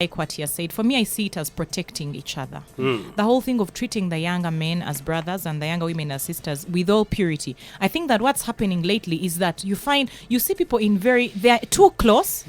like what he has said. For me, I see it as protecting each other. The whole thing of treating the younger men as brothers and the younger women as sisters with all purity. I think that what's happening lately is that you see people they're too close.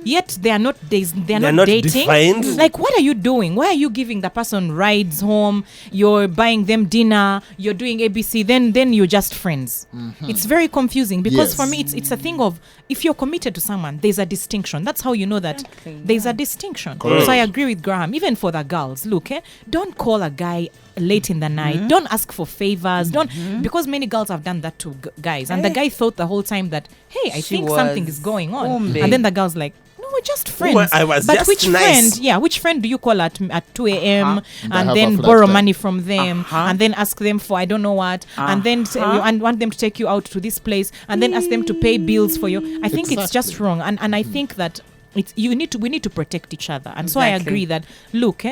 Yet they are not not dating. Defined. Like, what are you doing? Why are you giving the person rides home? You're buying them dinner. You're doing ABC. Then you're just friends. It's very confusing because for me it's a thing of, if you're committed to someone, there's a distinction. That's how you know that there's a distinction. So I agree with Graham. Even for the girls, look, don't call a guy late in the night. Don't ask for favors. Don't, because many girls have done that to guys, and the guy thought the whole time that, hey, I think something is going on, and then the girl's like, we're just friends. Well, I was but just which nice. which friend do you call at 2 a.m. and then borrow money from them and then ask them for I don't know what and then and want them to take you out to this place and then ask them to pay bills for you? I think it's just wrong, and I think that we need to protect each other, and so I agree that, look,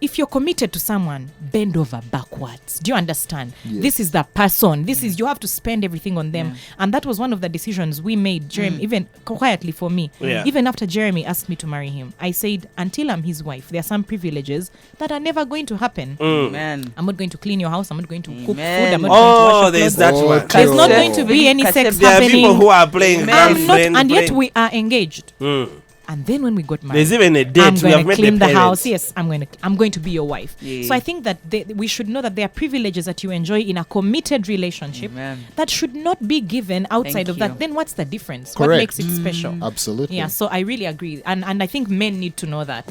if you're committed to someone, bend over backwards. Do you understand? Yes. This is the person. You have to spend everything on them. And that was one of the decisions we made, Jeremy, even quietly for me. Yeah. Even after Jeremy asked me to marry him, I said, until I'm his wife, there are some privileges that are never going to happen. Amen. I'm not going to clean your house. I'm not going to cook food. I'm not going to wash your there's clothes. that one. There's not going to be any sex There are happening. people who are playing girlfriend. And yet we are engaged. And then when we got married, there's even a date. I'm going to clean the parents. house. Yes, I'm going to be your wife. Yeah. So I think that we should know that there are privileges that you enjoy in a committed relationship that should not be given outside of that. Then what's the difference? Correct. What makes it special? Absolutely. Yeah. So I really agree, and I think men need to know that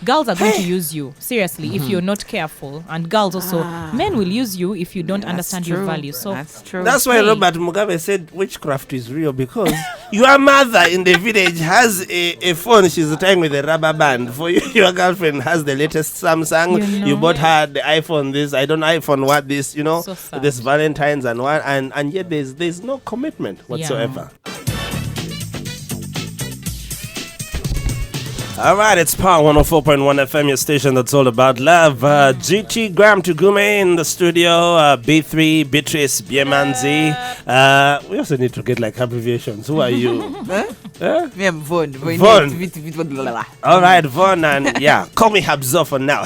girls are going to use you seriously if you're not careful, and girls also men will use you if you don't understand your value. So that's true. That's why Robert Mugabe said witchcraft is real, because your mother in the village has a phone she's tying with a rubber band. For you, your girlfriend has the latest Samsung. You bought her the iPhone this, I don't know iPhone what this, So this Valentine's and what, and yet there's no commitment whatsoever. All right, it's Power 104.1 FM, your station that's all about love. GT Graham Tugume in the studio, B3, Beatrice, Biemanzi. We also need to get like abbreviations. Who are you? Me, I'm Von. All right, Von, and call me Habzo for now.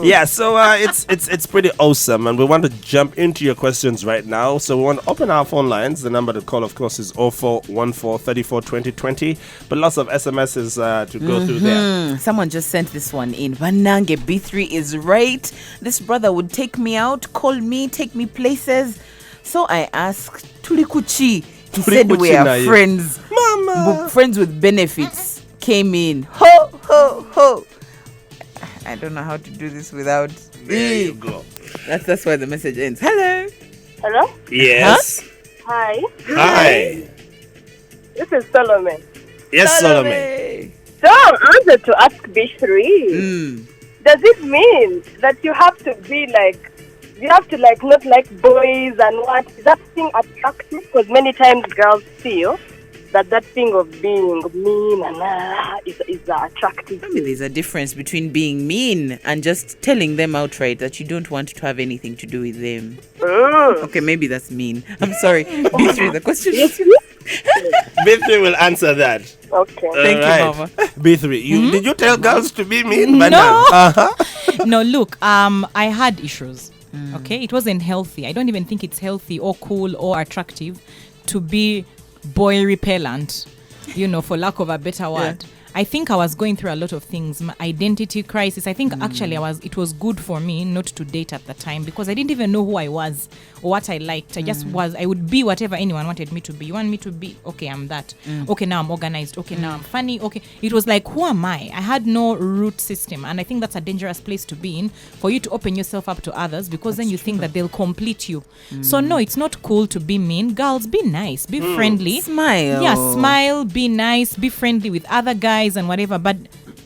Yeah, so it's pretty awesome, and we want to jump into your questions right now. So we want to open our phone lines. The number to call, of course, is 0414 34 20 20, but lots of SMSs to go through there. Someone just sent this one in. Vanange B3 is right. This brother would take me out, call me, take me places. So I asked, Tulikuchi. He said we are friends. Mama. Friends with benefits came in. Ho, ho, ho. I don't know how to do this without. There you go. That's why the message ends. Hello. Hello? Yes. Hi. Hi. This is Solomon. Yes, Solomon. So I wanted to ask B3. Does it mean that you have to be like, not like boys and what? Is that thing attractive? Because many times girls feel that thing of being mean and is attractive. I mean, there's a difference between being mean and just telling them outright that you don't want to have anything to do with them. Okay, maybe that's mean. I'm sorry. B3, the question is... B3 will answer that. Okay. Thank you, Mama. B3, did you tell girls to be mean? No. No, look, I had issues. Okay, it wasn't healthy. I don't even think it's healthy or cool or attractive to be boy repellent, for lack of a better word. I think I was going through a lot of things, my identity crisis. I think actually it was good for me not to date at the time, because I didn't even know who I was or what I liked. I would be whatever anyone wanted me to be. You want me to be, okay, I'm that. Okay, now I'm organized. Okay, now I'm funny. Okay, it was like, who am I? I had no root system, and I think that's a dangerous place to be in, for you to open yourself up to others, because then you think that they'll complete you. So no, it's not cool to be mean. Girls, be nice, be friendly, smile. Yeah, smile, be nice, be friendly with other guys and whatever, but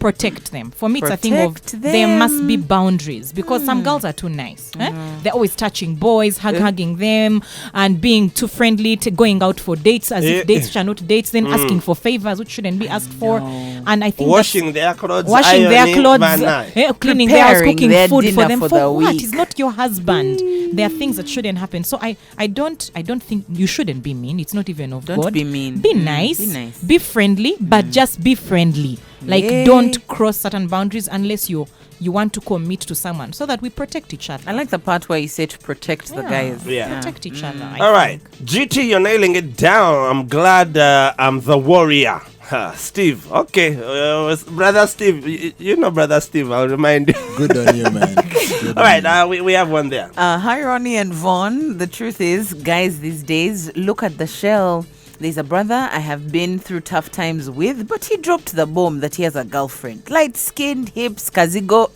protect them. For me, it's a thing of there must be boundaries, because some girls are too nice. They're always touching boys, hugging them, and being too friendly, to going out for dates as if dates are not dates, then asking for favors which shouldn't be asked for. And I think washing their clothes, washing their ironing, clothes, banai. cleaning their house, Preparing cooking their food for dinner them. for For the what? week. He's not your husband. There are things that shouldn't happen. So I don't think you shouldn't be mean. It's not even of Don't God. be mean. Be nice. Be nice. Be friendly, but just be friendly. Like Yeah. don't cross certain boundaries unless you want to commit to someone, so that we protect each other. I like the part where you say to protect the guys. Yeah. Protect each other. I All right, think. GT, you're nailing it down. I'm glad I'm the warrior. Steve, okay, brother Steve, you know brother Steve. I'll remind you. Good on you, man. Good All on right, you. we have one there. Hi, Ronnie and Vaughn. The truth is, guys, these days, look at the shell. There's a brother I have been through tough times with, but he dropped the bomb that he has a girlfriend. Light-skinned, hips, kazigo,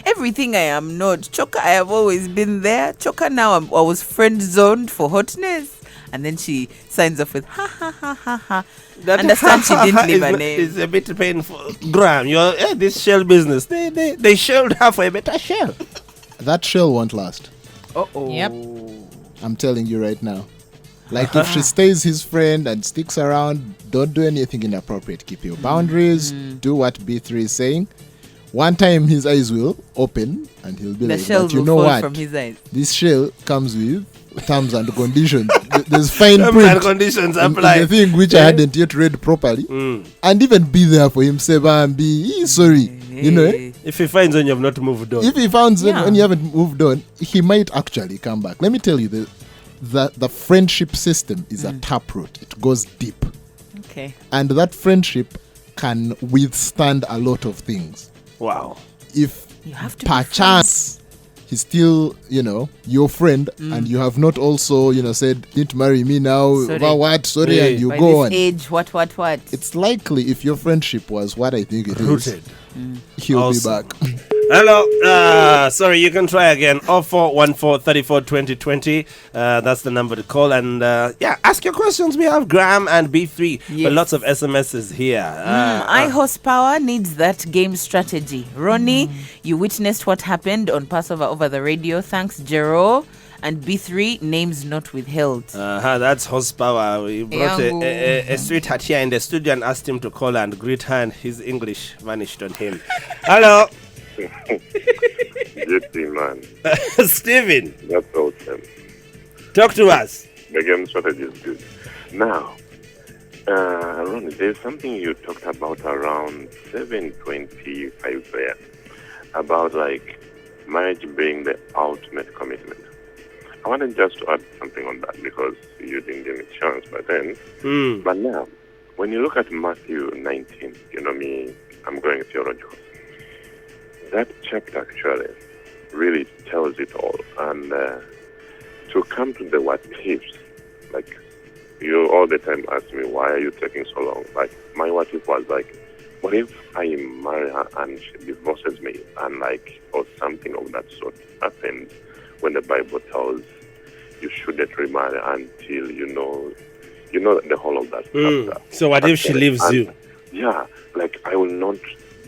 everything I am not. Choka, I have always been there. Choka, now I was friend-zoned for hotness. And then she signs off with, ha, ha, ha, ha, ha. Understand she didn't leave a name. It's a bit painful. Graham, this shell business, they shelled her for a better shell. That shell won't last. Uh-oh. Yep. I'm telling you right now. Like, if she stays his friend and sticks around, don't do anything inappropriate. Keep your boundaries. Do what B3 is saying. One time his eyes will open and he'll be The like, shells but you will know fall what? from his eyes. This shell comes with terms and conditions. There's fine Terms print and conditions in apply. the thing which I hadn't yet read properly. And even be there for him, say, and be sorry. You know, If he finds when you have not moved on. if he finds Yeah. when you haven't moved on, he might actually come back. Let me tell you, the friendship system is a taproot. It goes deep. Okay. And that friendship can withstand a lot of things. Wow. If You have to be perchance he's still, your friend, and you have not also, said, didn't marry me now, Sorry. about what, sorry, Yeah. and you By go this on. age, what? It's likely if your friendship was what I think it is, Rooted. he'll Awesome. be back. Hello. Sorry, you can try again. 0414 34 2020. That's the number to call. And ask your questions. We have Graham and B3. Yes. But lots of SMSs here. I horsepower needs that game strategy. Ronnie, you witnessed what happened on Passover over the radio. Thanks, Jero. And B3, names not withheld. That's horsepower. We brought Yangu. a sweetheart here in the studio and asked him to call and greet her, and his English vanished on him. Hello. GT, man. Steven, That's awesome. talk to us. The game strategy is good. Now, Ronnie, there's something you talked about around 7:25 there about like marriage being the ultimate commitment. I wanted just to add something on that because you didn't give me a chance, but then, but now, when you look at Matthew 19, you know me, I'm going theological. That chapter actually really tells it all. And to come to the what ifs, like you all the time ask me, why are you taking so long? Like my what if was like, what if I marry her and she divorces me and like, or something of that sort happens when the Bible tells you shouldn't remarry until you know the whole of that chapter. So what if she Actually, leaves and you? Yeah, like I will not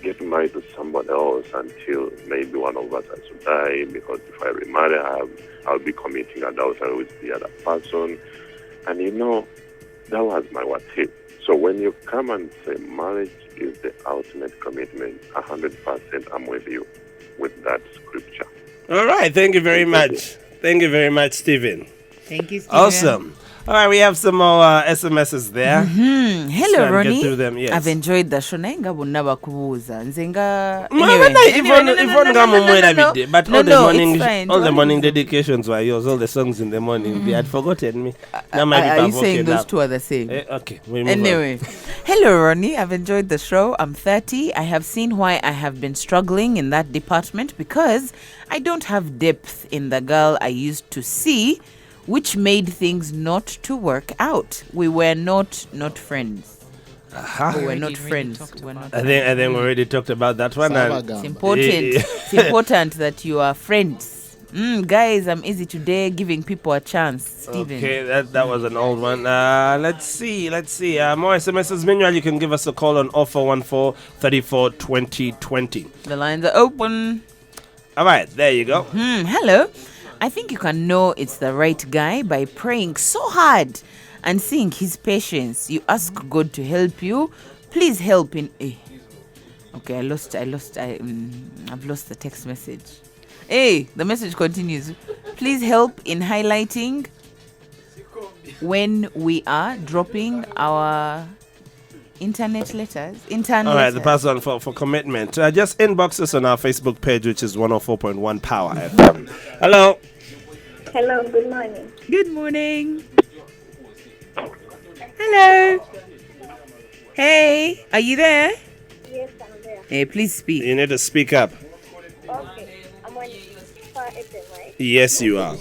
get married to somebody else until maybe one of us has to die, because if I remarry her, I'll be committing adultery with the other person. And that was my what if. So when you come and say marriage is the ultimate commitment, 100% I'm with you with that scripture. All right. Thank you very much. Thank you very much, Steven. Thank you, Steven. Awesome. All right, we have some more SMSs there. Hello, Let's try and Ronnie. get through them, yes. I've enjoyed the show. Nainga bunaba kubuza. Nzenga. But No, all the no, morning, it's fine. all the Don't morning listen. dedications were yours. All the songs in the morning, they had forgotten me. Now my Are people you have saying woken those up. two are the same? Okay, we move on. Anyway, hello Ronnie, I've enjoyed the show. I'm 30. I have seen why I have been struggling in that department because I don't have depth in the girl I used to see, which made things not to work out. We were not friends. We were not friends. We're not I think we already talked about that one. And It's important. It's important that you are friends. Guys, I'm easy today, giving people a chance. Steven. okay, that was an old one. Let's see. More SMSs. Meanwhile, you can give us a call on 0414 34 2020. The lines are open. All right, there you go. Hello. I think you can know it's the right guy by praying so hard and seeing his patience. You ask God to help you Please help in. Okay, I've lost the text message. The message continues. Please help in highlighting when we are dropping our internet letters. All right, the person for commitment. Just inbox us on our Facebook page, which is 104.1 Power FM. Hello. Hello, good morning. Good morning. Hello. Hey, are you there? Yes, I'm there. Hey, please speak. You need to speak up. Okay, I'm on Far FM, right? Yes, you are. I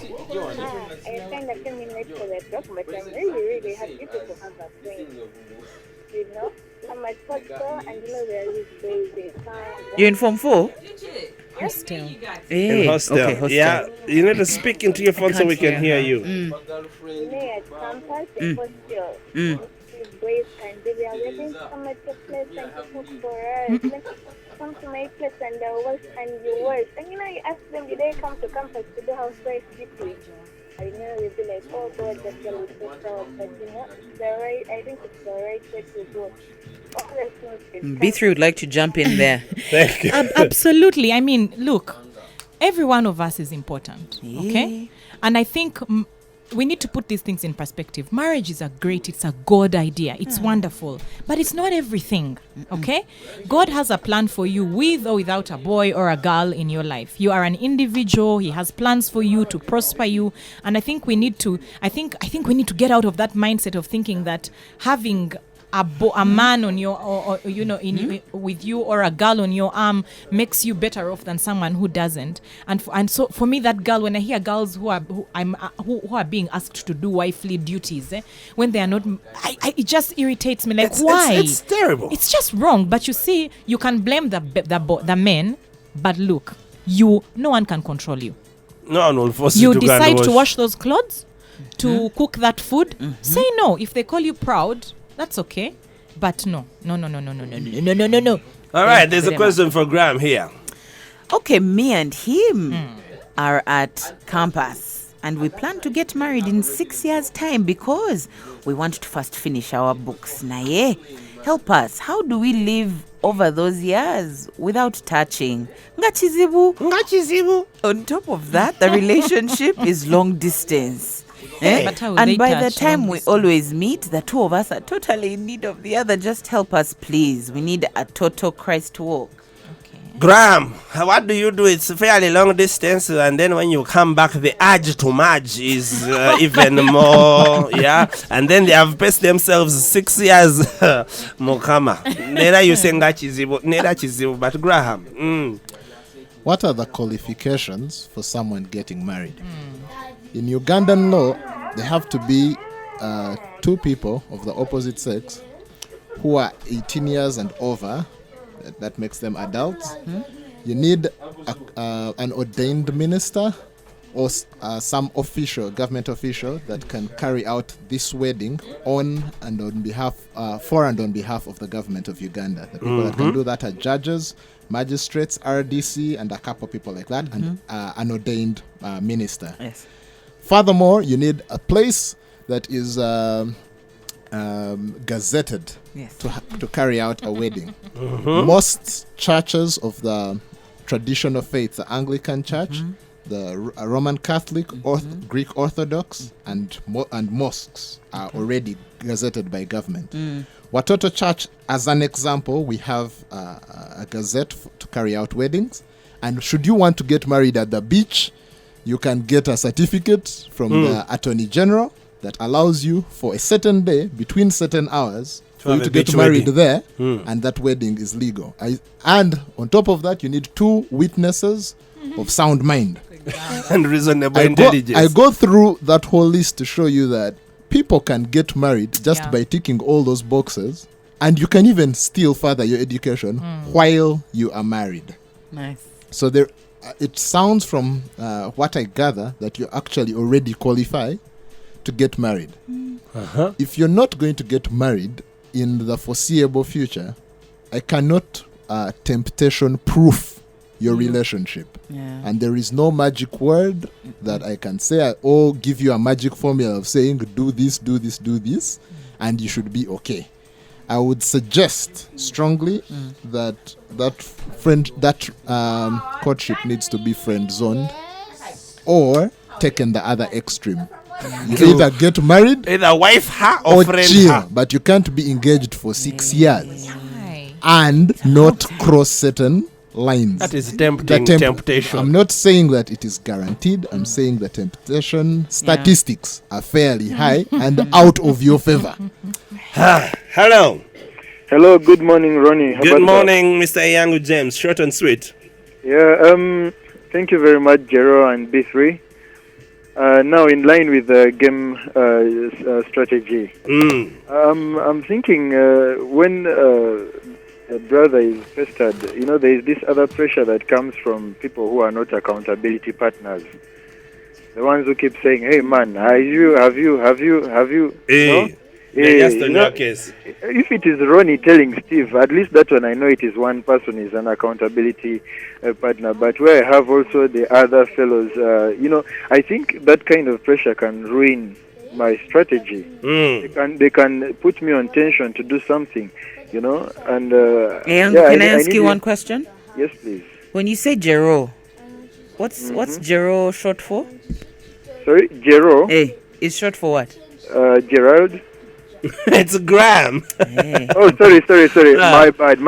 kind of came in late for the talk, but I'm really happy to have a friend. You know, I'm at Porto, and you know where I live, they You're in Form 4? Hostel. Hey. In hostel. Okay, hostel. Yeah, you need to speak into your phone so we can hear you. You know, at campus, the hostel. Boys and they are waiting to come at your place and to cook for us. Come to my place and wash and you wash. And you know, you ask them, did they come to campus to do housewife duty? I know you'll be like, oh God, that girl is so proud. But you know, I think it's the right way to go. B3 would like to jump in there. Thank you. Absolutely. I mean, look, every one of us is important. Okay? And I think we need to put these things in perspective. Marriage is it's a God idea. It's wonderful, but it's not everything. Okay? God has a plan for you with or without a boy or a girl in your life. You are an individual. He has plans for you to prosper you. And I think we need to, I think we need to get out of that mindset of thinking that having a man on your, or you know, with you, or a girl on your arm makes you better off than someone who doesn't. And so for me, that girl, when I hear girls who are being asked to do wifely duties, when they are not, it just irritates me. Like, why? It's terrible. It's just wrong. But you see, you can blame the men, but look, no one can control you. No one will force you to decide to wash those clothes, to cook that food. Say no. If they call you proud, that's okay, but no. All right, there's a question for Graham here. Okay, me and him are at campus, and we plan to get married in 6 years' time because we want to first finish our books. Naye, help us. How do we live over those years without touching? Ngachizibu. On top of that, the relationship is long distance. And by the time we always meet, the two of us are totally in need of the other. Just help us, please. We need a total Christ walk. Graham, what do you do? It's fairly long distance, and then when you come back, the urge to merge is even more, and then they have paced themselves 6 years. Mokama. Neither you say chizibu, but Graham. What are the qualifications for someone getting married? In Ugandan law, there have to be two people of the opposite sex who are 18 years and over. That makes them adults. You need an ordained minister or some government official that can carry out this wedding for and on behalf of the government of Uganda. The people that can do that are judges, magistrates, RDC, and a couple of people like that, and an ordained minister. Yes. Furthermore, you need a place that is gazetted to carry out a wedding. Most churches of the traditional faith, the Anglican Church, the Roman Catholic, Greek Orthodox, and mosques are already gazetted by government. Watoto Church, as an example, we have a gazette to carry out weddings. And should you want to get married at the beach, you can get a certificate from the Attorney General that allows you for a certain day, between certain hours, for you to get married there, and that wedding is legal. And on top of that, you need 2 witnesses of sound mind. And reasonable intelligence. I go through that whole list to show you that people can get married just by ticking all those boxes, and you can even still further your education while you are married. Nice. So it sounds from what I gather that you actually already qualify to get married. If you're not going to get married in the foreseeable future, I cannot temptation proof your relationship. And there is no magic word that I can say or give you a magic formula of saying do this, and you should be okay. I would suggest strongly that courtship needs to be friend zoned or taken the other extreme. You either get married Either wife her or friend chill, her. but you can't be engaged for 6 years Hi. and not cross certain lines. That is The temptation. I'm not saying that it is guaranteed. I'm saying the temptation statistics are fairly high and out of your favor. Hello. Hello, good morning, Ronnie. How Good about morning, Mr. Iyangu James. Short and sweet. that? Yeah, thank you very much, Jero and B3. Now, in line with the game strategy, I'm thinking when a brother is pestered, there is this other pressure that comes from people who are not accountability partners. The ones who keep saying, "Hey, man, have you?" Hey. No? Just on your case. If it is Ronnie telling Steve, at least that one I know it is one person is an accountability partner. But where I have also the other fellows, I think that kind of pressure can ruin my strategy. They can put me on tension to do something, And Can I ask you one question? Yes, please. When you say Jero, what's Jero short for? Sorry, Jero. Hey, it's short for what? Gerald. It's Graham. Hey. Oh, sorry. My bad.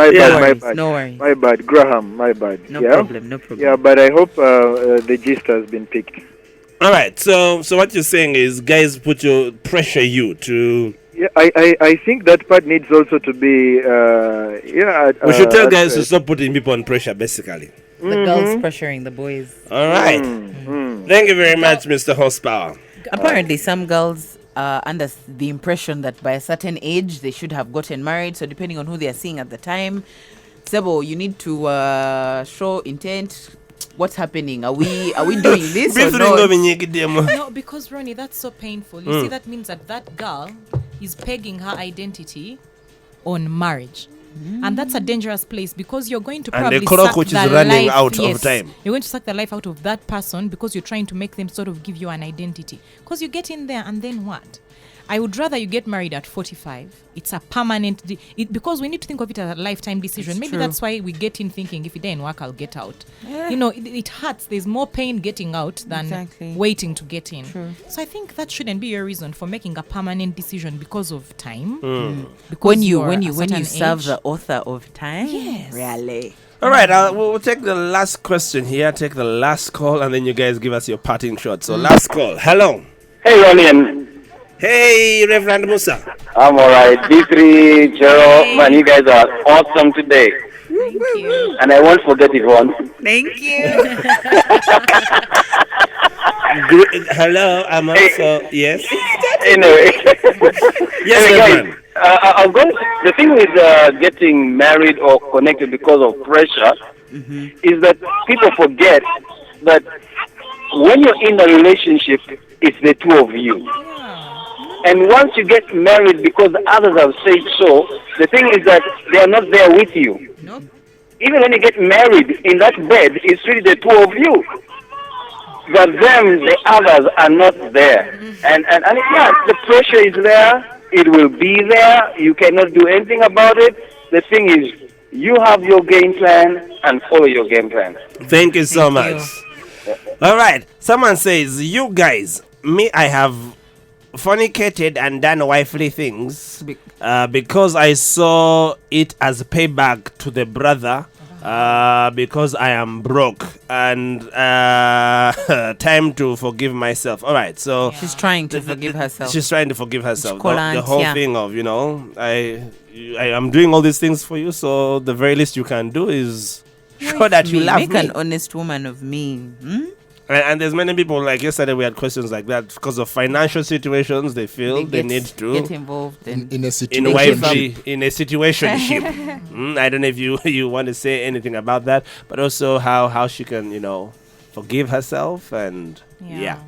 No worries. My bad. Graham, my bad. No Yeah? problem. Yeah, but I hope the gist has been picked. All right. So what you're saying is, guys, pressure you to. Yeah, I think that part needs also to be. We should tell guys to stop putting people on pressure, basically. The girls pressuring the boys. All right. Thank you very much, Mr. Horsepower. Apparently, some girls are under the impression that by a certain age they should have gotten married. So depending on who they are seeing at the time, Sebo, you need to show intent. What's happening? Are we doing this or not? No, because Ronnie, that's so painful. You see, that means that girl is pegging her identity on marriage. And that's a dangerous place because you're going to probably the clock suck which the is running life, out yes, of time. You're going to suck the life out of that person because you're trying to make them sort of give you an identity. Because you get in there and then what? I would rather you get married at 45. It's a permanent... because we need to think of it as a lifetime decision. It's Maybe true. that's why we get in thinking, if it didn't work, I'll get out. It hurts. There's more pain getting out than waiting to get in. True. So I think that shouldn't be your reason for making a permanent decision because of time. Because When you you're a serve certain the author of time, Yes. really. All right. We'll take the last question here. Take the last call, and then you guys give us your parting shot. So last call. Hello. Hey, Ronnie. Hey, Reverend Musa. I'm alright. D3, Jero, man, you guys are awesome today. Thank you. And I won't forget Yvonne. Thank you. Hello. I'm also yes. Anyway. Yes, Anyway, Reverend. guys, I'm going. The thing with getting married or connected because of pressure is that people forget that when you're in a relationship, it's the two of you. And once you get married because others have said so, the thing is that they are not there with you. Nope. Even when you get married in that bed, it's really the two of you. But them, the others are not there. And yeah, the pressure is there. It will be there. You cannot do anything about it. The thing is, you have your game plan and follow your game plan. Thank you so much. All right. Someone says, you guys, I have fornicated and done wifely things because I saw it as payback to the brother because I am broke and time to forgive myself. All right, so She's trying to forgive herself. she's trying to forgive herself. Chocolate, The whole yeah. thing of, I am doing all these things for you, so the very least you can do is show that you love Make me. an honest woman of me. And there's many people, like yesterday we had questions like that because of financial situations. They feel they need to get involved in a in situationship. in a situationship. I don't know if you want to say anything about that, but also how she can forgive herself and yeah.